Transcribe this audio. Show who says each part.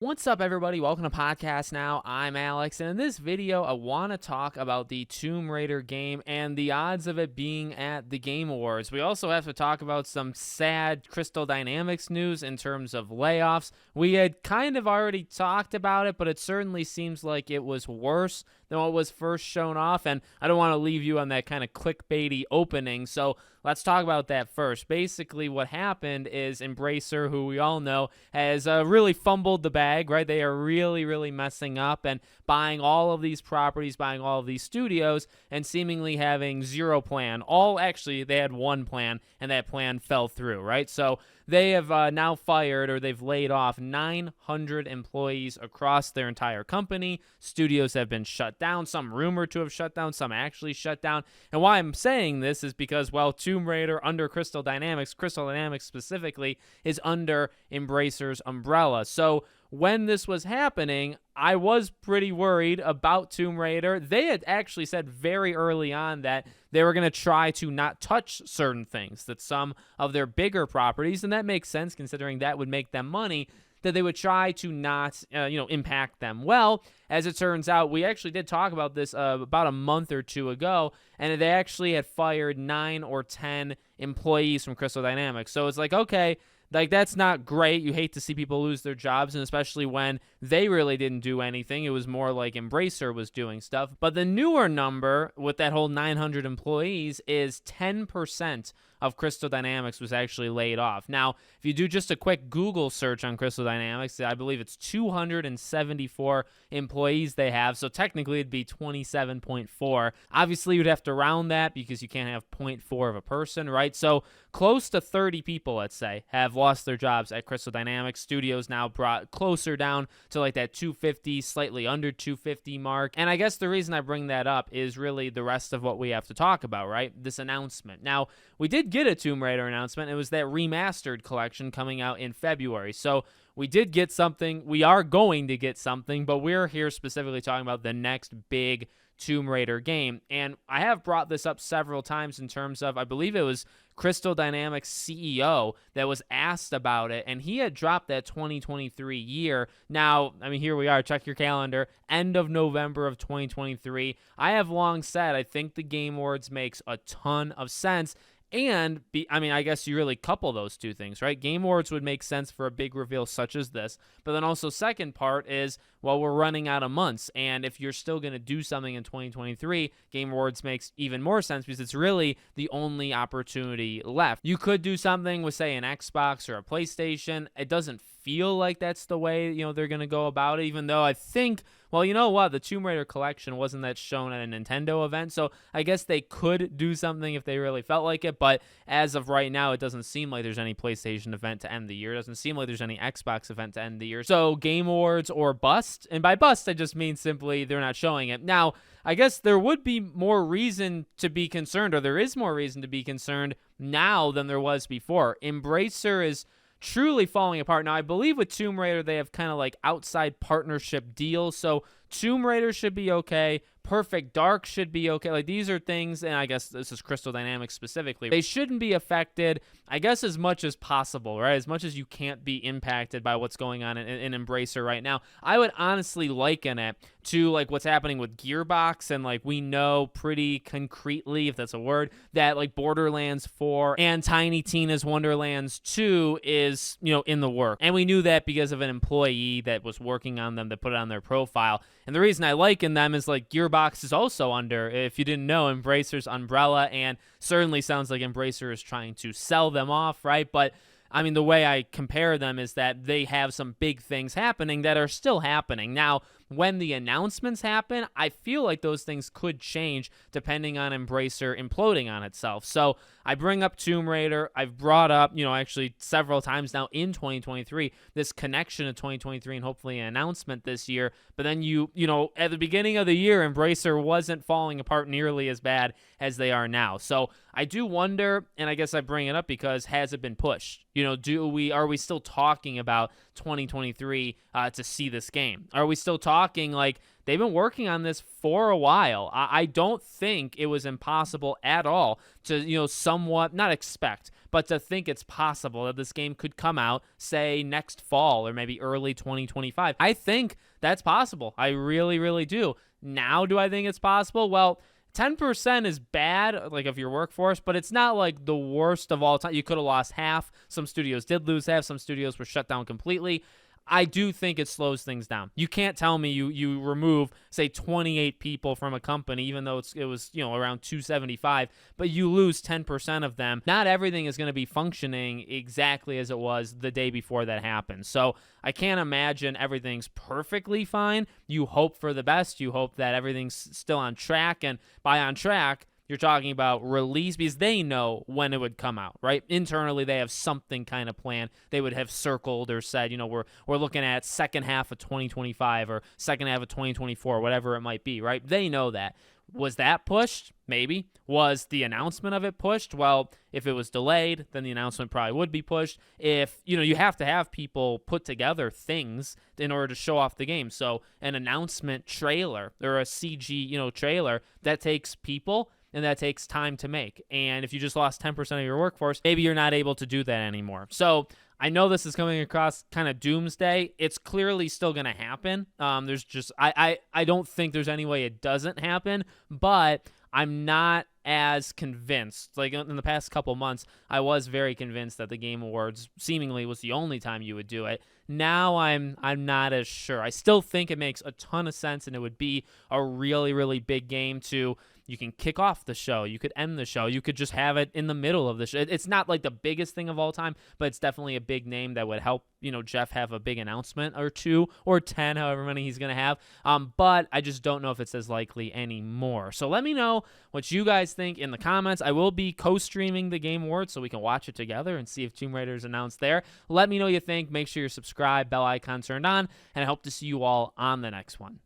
Speaker 1: What's up, everybody? Welcome to Podcast Now. I'm Alex, and in this video, I want to talk about the Tomb Raider game and the odds of it being at the Game Awards. We also have to talk about some sad Crystal Dynamics news in terms of layoffs. We had kind of already talked about it, but it certainly seems like it was worse than what was first shown off, and I don't want to leave you on that kind of clickbaity opening, so let's talk about that first. Basically, what happened is Embracer, who we all know, has really fumbled the bag, right? They are really messing up and buying all of these properties, buying all of these studios, and seemingly having zero plan. Actually, they had one plan, and that plan fell through, right? So they have now fired, or they've laid off 900 employees across their entire company. Studios have been shut down, some rumored to have shut down, some actually shut down. And why I'm saying this is because, well, Tomb Raider under Crystal Dynamics specifically, is under Embracer's umbrella. So when this was happening, I was pretty worried about Tomb Raider. They had actually said very early on that they were going to try to not touch certain things, that some of their bigger properties, and that makes sense considering that would make them money, that they would try to not, impact them. Well, as it turns out, we actually did talk about this about a month or two ago, and they actually had fired 9 or 10 employees from Crystal Dynamics. So it's like, okay, like, that's not great. You hate to see people lose their jobs, and especially when they really didn't do anything. It was more like Embracer was doing stuff. But the newer number with that whole 900 employees is 10% of Crystal Dynamics was actually laid off. Now, if you do just a quick Google search on Crystal Dynamics, I believe it's 274 employees they have, so technically it'd be 27.4. Obviously, you'd have to round that because you can't have 0.4 of a person, right? So close to 30 people, let's say, have lost their jobs at Crystal Dynamics. Studios now brought closer down to like that 250, slightly under 250 mark. And I guess the reason I bring that up is really the rest of what we have to talk about, right? This announcement. Now, we did get a Tomb Raider announcement. It was that remastered collection coming out in February. So we did get something. We are going to get something, but we're here specifically talking about the next big Tomb Raider game. And I have brought this up several times in terms of, I believe it was Crystal Dynamics CEO that was asked about it, and he had dropped that 2023 year. Now, I mean, here we are. Check your calendar. End of November of 2023. I have long said I think the Game Awards makes a ton of sense. And, I guess you really couple those two things, right? Game Awards would make sense for a big reveal such as this. But then also second part is, well, we're running out of months. And if you're still going to do something in 2023, Game Awards makes even more sense because it's really the only opportunity left. You could do something with, say, an Xbox or a PlayStation. It doesn't feel like that's the way, they're going to go about it, even though I think, well, you know what? The Tomb Raider collection wasn't that shown at a Nintendo event, so I guess they could do something if they really felt like it, but as of right now, it doesn't seem like there's any PlayStation event to end the year. It doesn't seem like there's any Xbox event to end the year. So Game Awards or bust, and by bust, I just mean simply they're not showing it. Now, I guess there would be more reason to be concerned, or there is more reason to be concerned now than there was before. Embracer is truly falling apart. Now, I believe with Tomb Raider, they have kind of like outside partnership deals. So Tomb Raider should be okay. Perfect Dark should be okay. Like, these are things, and I guess this is Crystal Dynamics specifically, they shouldn't be affected, I guess, as much as possible, right? As much as you can't be impacted by what's going on in Embracer right now. I would honestly liken it to, like, what's happening with Gearbox, and, like, we know pretty concretely, if that's a word, that, like, Borderlands 4 and Tiny Tina's Wonderlands 2 is, in the work. And we knew that because of an employee that was working on them that put it on their profile. And the reason I liken them is, like, Gearbox is also under, if you didn't know, Embracer's umbrella, and certainly sounds like Embracer is trying to sell them off, right? But I mean, the way I compare them is that they have some big things happening that are still happening. Now, when the announcements happen, I feel like those things could change depending on Embracer imploding on itself. So I bring up Tomb Raider. I've brought up, actually several times now in 2023, this connection to 2023 and hopefully an announcement this year. But then at the beginning of the year, Embracer wasn't falling apart nearly as bad as they are now. So I do wonder, and I guess I bring it up because has it been pushed? Are we still talking about 2023 to see this game? Are we still talking talking like they've been working on this for a while. I don't think it was impossible at all to, somewhat not expect, but to think it's possible that this game could come out, say, next fall or maybe early 2025. I think that's possible. I really, really do. Now, do I think it's possible? Well, 10% is bad, like, of your workforce, but it's not like the worst of all time. You could have lost half. Some studios did lose half. Some studios were shut down completely. I do think it slows things down. You can't tell me you remove, say, 28 people from a company, even though it was around 275, but you lose 10% of them. Not everything is going to be functioning exactly as it was the day before that happened. So I can't imagine everything's perfectly fine. You hope for the best. You hope that everything's still on track, and by on track, you're talking about release because they know when it would come out, right? Internally, they have something kind of planned. They would have circled or said, we're looking at second half of 2025 or second half of 2024, whatever it might be, right? They know that. Was that pushed? Maybe. Was the announcement of it pushed? Well, if it was delayed, then the announcement probably would be pushed. If, you have to have people put together things in order to show off the game. So an announcement trailer or a CG, trailer, that takes people, and that takes time to make. And if you just lost 10% of your workforce, maybe you're not able to do that anymore. So I know this is coming across kind of doomsday. It's clearly still going to happen. There's just, I don't think there's any way it doesn't happen, but I'm not as convinced. Like in the past couple months, I was very convinced that the Game Awards seemingly was the only time you would do it. Now I'm not as sure. I still think it makes a ton of sense, and it would be a really, really big game to, you can kick off the show, you could end the show, you could just have it in the middle of the show. It's not like the biggest thing of all time, but it's definitely a big name that would help, Jeff have a big announcement or 2 or 10, however many he's going to have. But I just don't know if it's as likely anymore. So let me know what you guys think in the comments. I will be co-streaming the Game Awards so we can watch it together and see if Tomb Raider is announced there. Let me know what you think. Make sure you're subscribed, bell icon turned on, and I hope to see you all on the next one.